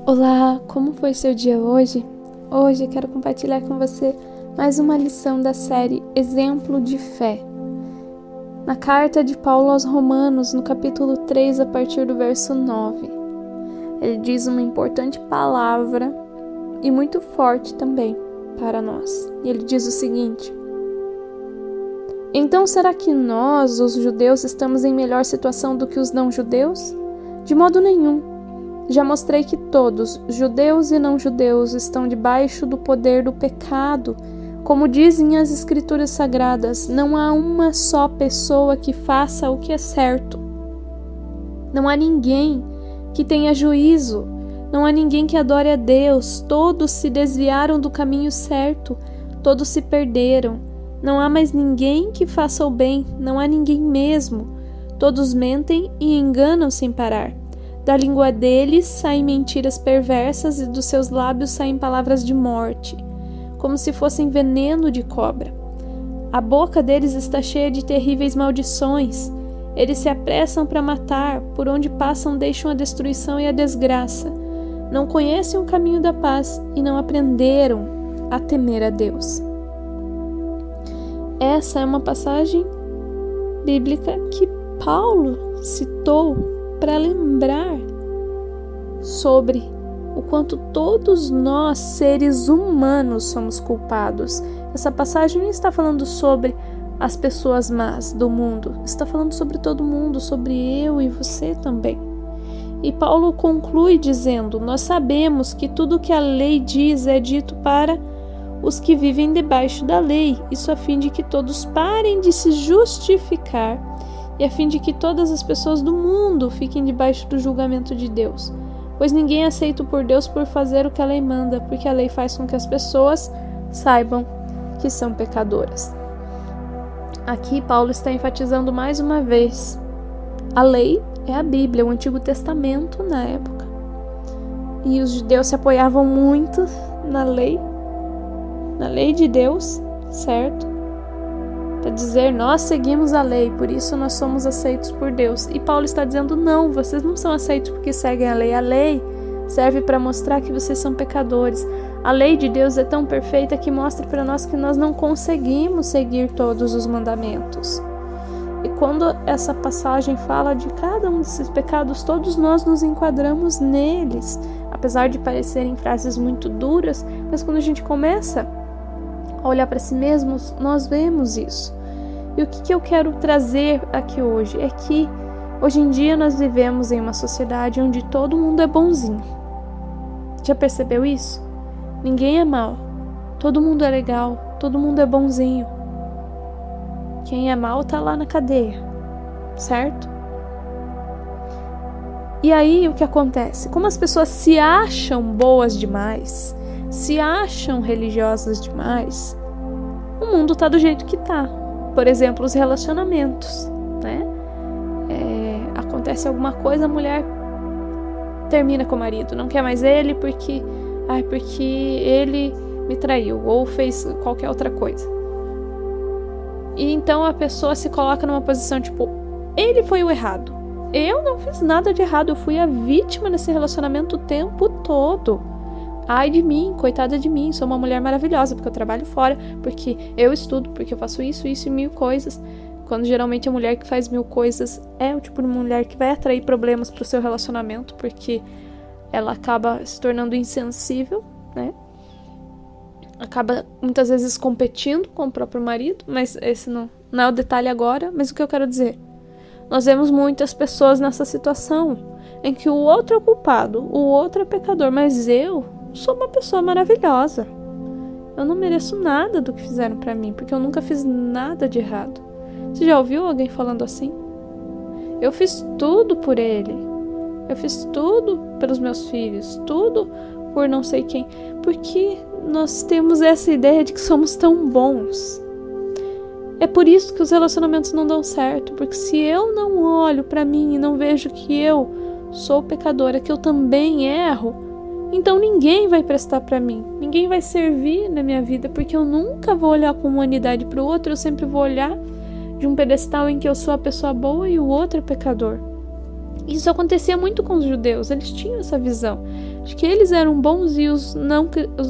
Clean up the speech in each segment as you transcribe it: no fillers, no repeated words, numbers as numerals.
Olá, como foi seu dia hoje? Hoje eu quero compartilhar com você mais uma lição da série Exemplo de Fé. Na carta de Paulo aos Romanos, no capítulo 3, a partir do verso 9, ele diz uma importante palavra e muito forte também para nós. E ele diz o seguinte: então será que nós, os judeus, estamos em melhor situação do que os não-judeus? De modo nenhum. Já mostrei que todos, judeus e não-judeus, estão debaixo do poder do pecado. Como dizem as Escrituras Sagradas, não há uma só pessoa que faça o que é certo. Não há ninguém que tenha juízo. Não há ninguém que adore a Deus. Todos se desviaram do caminho certo. Todos se perderam. Não há mais ninguém que faça o bem. Não há ninguém mesmo. Todos mentem e enganam sem parar. Da língua deles saem mentiras perversas e dos seus lábios saem palavras de morte, como se fossem veneno de cobra. A boca deles está cheia de terríveis maldições. Eles se apressam para matar, por onde passam deixam a destruição e a desgraça. Não conhecem o caminho da paz e não aprenderam a temer a Deus. Essa é uma passagem bíblica que Paulo citou para lembrar sobre o quanto todos nós, seres humanos, somos culpados. Essa passagem não está falando sobre as pessoas más do mundo, está falando sobre todo mundo, sobre eu e você também. E Paulo conclui dizendo: nós sabemos que tudo o que a lei diz é dito para os que vivem debaixo da lei, isso a fim de que todos parem de se justificar e a fim de que todas as pessoas do mundo fiquem debaixo do julgamento de Deus. Pois ninguém é aceito por Deus por fazer o que a lei manda, porque a lei faz com que as pessoas saibam que são pecadoras. Aqui Paulo está enfatizando mais uma vez: a lei é a Bíblia, o Antigo Testamento na época. E os judeus se apoiavam muito na lei de Deus, certo? Para dizer, nós seguimos a lei, por isso nós somos aceitos por Deus. E Paulo está dizendo, não, vocês não são aceitos porque seguem a lei. A lei serve para mostrar que vocês são pecadores. A lei de Deus é tão perfeita que mostra para nós que nós não conseguimos seguir todos os mandamentos. E quando essa passagem fala de cada um desses pecados, todos nós nos enquadramos neles. Apesar de parecerem frases muito duras, mas quando a gente começa a olhar para si mesmos, nós vemos isso. E o que eu quero trazer aqui hoje é que hoje em dia nós vivemos em uma sociedade onde todo mundo é bonzinho. Já percebeu isso? Ninguém é mau. Todo mundo é legal. Todo mundo é bonzinho. Quem é mau tá lá na cadeia, certo? E aí o que acontece? Como as pessoas se acham boas demais, se acham religiosas demais, o mundo tá do jeito que tá. Por exemplo, os relacionamentos, né? Acontece alguma coisa, a mulher termina com o marido, não quer mais ele porque ele me traiu ou fez qualquer outra coisa. E então a pessoa se coloca numa posição tipo, ele foi o errado. Eu não fiz nada de errado, eu fui a vítima nesse relacionamento o tempo todo. Ai de mim, coitada de mim, sou uma mulher maravilhosa porque eu trabalho fora, porque eu estudo, porque eu faço isso e mil coisas. Quando geralmente a mulher que faz mil coisas é o tipo de mulher que vai atrair problemas pro seu relacionamento, porque ela acaba se tornando insensível, né? Acaba muitas vezes competindo com o próprio marido, mas esse não é o detalhe agora. Mas o que eu quero dizer? Nós vemos muitas pessoas nessa situação em que o outro é o culpado, o outro é pecador, mas eu sou uma pessoa maravilhosa. Eu não mereço nada do que fizeram pra mim, porque eu nunca fiz nada de errado. Você já ouviu alguém falando assim? Eu fiz tudo por ele. Eu fiz tudo pelos meus filhos, tudo por não sei quem. Porque nós temos essa ideia de que somos tão bons. É por isso que os relacionamentos não dão certo, porque se eu não olho pra mim e não vejo que eu sou pecadora, que eu também erro, então ninguém vai prestar pra mim, ninguém vai servir na minha vida, porque eu nunca vou olhar com humanidade pro outro, eu sempre vou olhar de um pedestal em que eu sou a pessoa boa e o outro é pecador. Isso acontecia muito com os judeus, eles tinham essa visão de que eles eram bons e os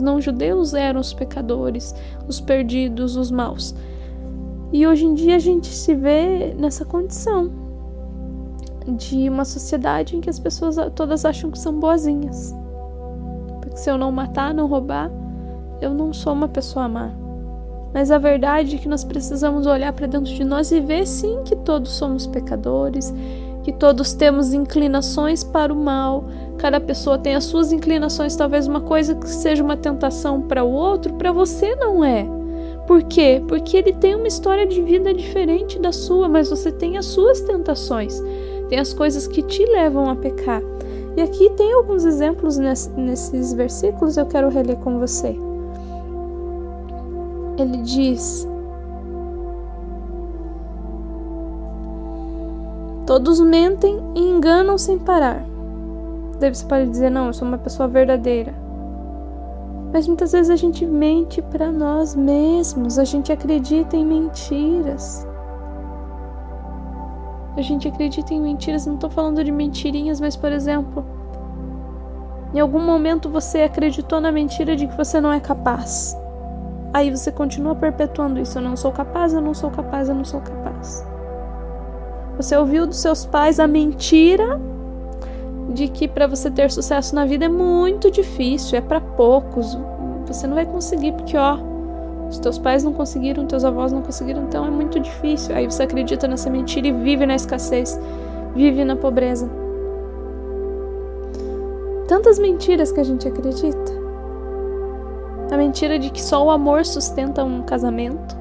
não-judeus eram os pecadores, os perdidos, os maus. E hoje em dia a gente se vê nessa condição de uma sociedade em que as pessoas todas acham que são boazinhas. Porque se eu não matar, não roubar, eu não sou uma pessoa má. Mas a verdade é que nós precisamos olhar para dentro de nós e ver sim que todos somos pecadores, que todos temos inclinações para o mal. Cada pessoa tem as suas inclinações, talvez uma coisa que seja uma tentação para o outro, para você não é. Por quê? Porque ele tem uma história de vida diferente da sua, mas você tem as suas tentações, tem as coisas que te levam a pecar. E aqui tem alguns exemplos nesses versículos, eu quero reler com você. Ele diz: todos mentem e enganam sem parar. Daí você pode dizer, não, eu sou uma pessoa verdadeira. Mas muitas vezes a gente mente para nós mesmos, a gente acredita em mentiras. A gente acredita em mentiras, não estou falando de mentirinhas, mas, por exemplo, em algum momento você acreditou na mentira de que você não é capaz. Aí você continua perpetuando isso, eu não sou capaz, eu não sou capaz, eu não sou capaz. Você ouviu dos seus pais a mentira de que para você ter sucesso na vida é muito difícil, é para poucos, você não vai conseguir porque os teus pais não conseguiram, teus avós não conseguiram, então é muito difícil. Aí você acredita nessa mentira e vive na escassez, vive na pobreza. Tantas mentiras que a gente acredita. A mentira de que só o amor sustenta um casamento.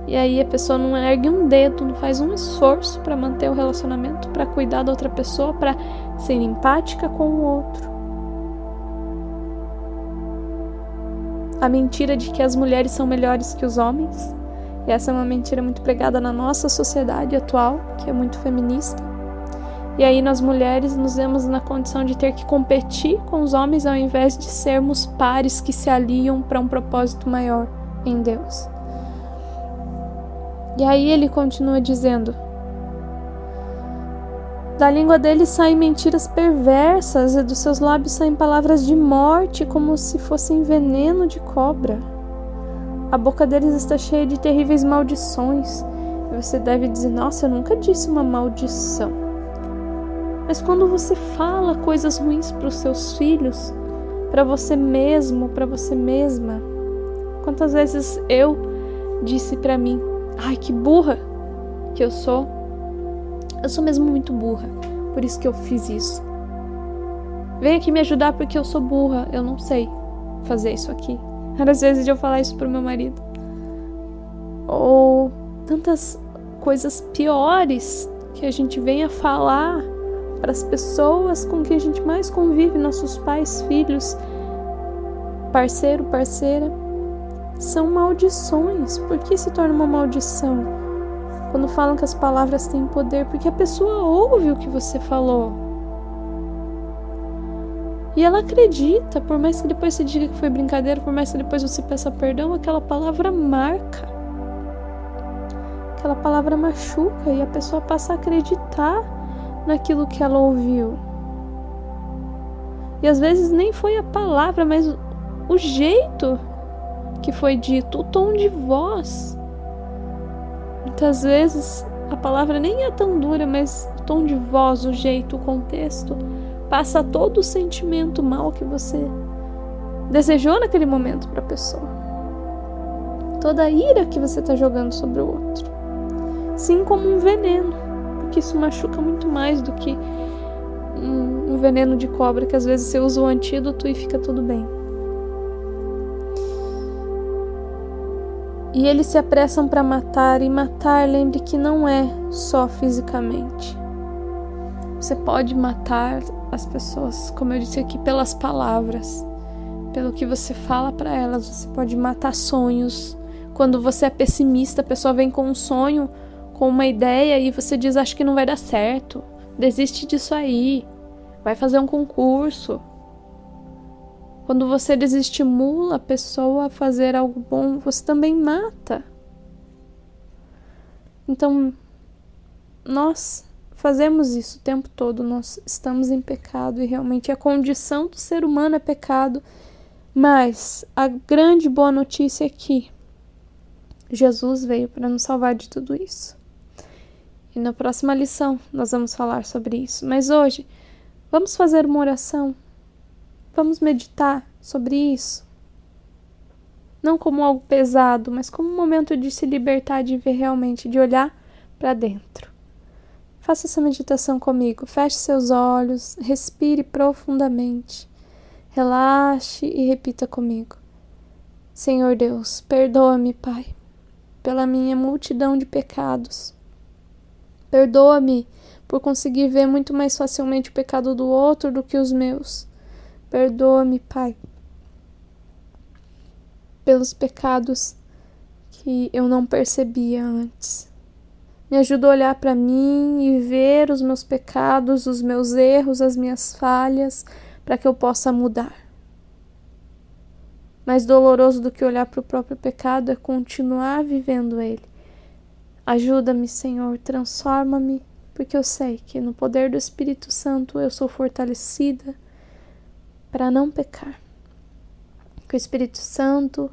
E aí a pessoa não ergue um dedo, não faz um esforço para manter o relacionamento, para cuidar da outra pessoa, para ser empática com o outro. A mentira de que as mulheres são melhores que os homens. E essa é uma mentira muito pregada na nossa sociedade atual, que é muito feminista. E aí nós mulheres nos vemos na condição de ter que competir com os homens ao invés de sermos pares que se aliam para um propósito maior em Deus. E aí ele continua dizendo: da língua dele saem mentiras perversas e dos seus lábios saem palavras de morte como se fossem veneno de cobra. A boca deles está cheia de terríveis maldições. E você deve dizer, nossa, eu nunca disse uma maldição. Mas quando você fala coisas ruins para os seus filhos, para você mesmo, para você mesma, quantas vezes eu disse para mim, ai, que burra que eu sou. Eu sou mesmo muito burra, por isso que eu fiz isso. Vem aqui me ajudar porque eu sou burra, eu não sei fazer isso aqui. Várias vezes eu falar isso pro meu marido. Ou tantas coisas piores que a gente vem a falar para as pessoas com quem a gente mais convive, nossos pais, filhos, parceiro, parceira. São maldições. Por que se torna uma maldição? Quando falam que as palavras têm poder, porque a pessoa ouve o que você falou. E ela acredita, por mais que depois você diga que foi brincadeira, por mais que depois você peça perdão, aquela palavra marca. Aquela palavra machuca e a pessoa passa a acreditar naquilo que ela ouviu. E às vezes nem foi a palavra, mas o jeito que foi dito, o tom de voz. Muitas vezes a palavra nem é tão dura, mas o tom de voz, o jeito, o contexto, passa todo o sentimento mal que você desejou naquele momento para a pessoa. Toda a ira que você está jogando sobre o outro. Sim, como um veneno, porque isso machuca muito mais do que um veneno de cobra, que às vezes você usa o antídoto e fica tudo bem. E eles se apressam para matar, e matar, lembre que não é só fisicamente. Você pode matar as pessoas, como eu disse aqui, pelas palavras, pelo que você fala para elas. Você pode matar sonhos. Quando você é pessimista, a pessoa vem com um sonho, com uma ideia, e você diz, acho que não vai dar certo, desiste disso aí, vai fazer um concurso. Quando você desestimula a pessoa a fazer algo bom, você também mata. Então, nós fazemos isso o tempo todo, nós estamos em pecado e realmente a condição do ser humano é pecado, mas a grande boa notícia é que Jesus veio para nos salvar de tudo isso. E na próxima lição nós vamos falar sobre isso. Mas hoje, vamos fazer uma oração. Vamos meditar sobre isso. Não como algo pesado, mas como um momento de se libertar, de ver realmente, de olhar para dentro. Faça essa meditação comigo. Feche seus olhos, respire profundamente. Relaxe e repita comigo. Senhor Deus, perdoa-me, Pai, pela minha multidão de pecados. Perdoa-me por conseguir ver muito mais facilmente o pecado do outro do que os meus. Perdoa-me, Pai, pelos pecados que eu não percebia antes. Me ajuda a olhar para mim e ver os meus pecados, os meus erros, as minhas falhas, para que eu possa mudar. Mais doloroso do que olhar para o próprio pecado é continuar vivendo ele. Ajuda-me, Senhor, transforma-me, porque eu sei que no poder do Espírito Santo eu sou fortalecida para não pecar. Que o Espírito Santo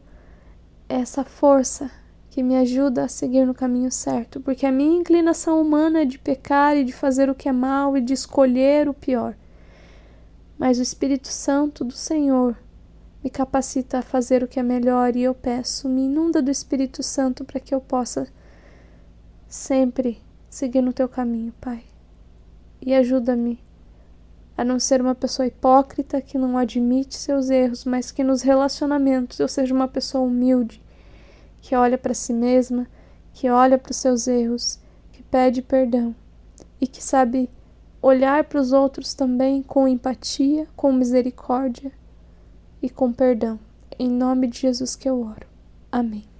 é essa força que me ajuda a seguir no caminho certo, porque a minha inclinação humana é de pecar e de fazer o que é mal e de escolher o pior. Mas o Espírito Santo do Senhor me capacita a fazer o que é melhor e eu peço, me inunda do Espírito Santo para que eu possa sempre seguir no teu caminho, Pai. E ajuda-me a não ser uma pessoa hipócrita que não admite seus erros, mas que nos relacionamentos eu seja uma pessoa humilde, que olha para si mesma, que olha para os seus erros, que pede perdão e que sabe olhar para os outros também com empatia, com misericórdia e com perdão. Em nome de Jesus que eu oro. Amém.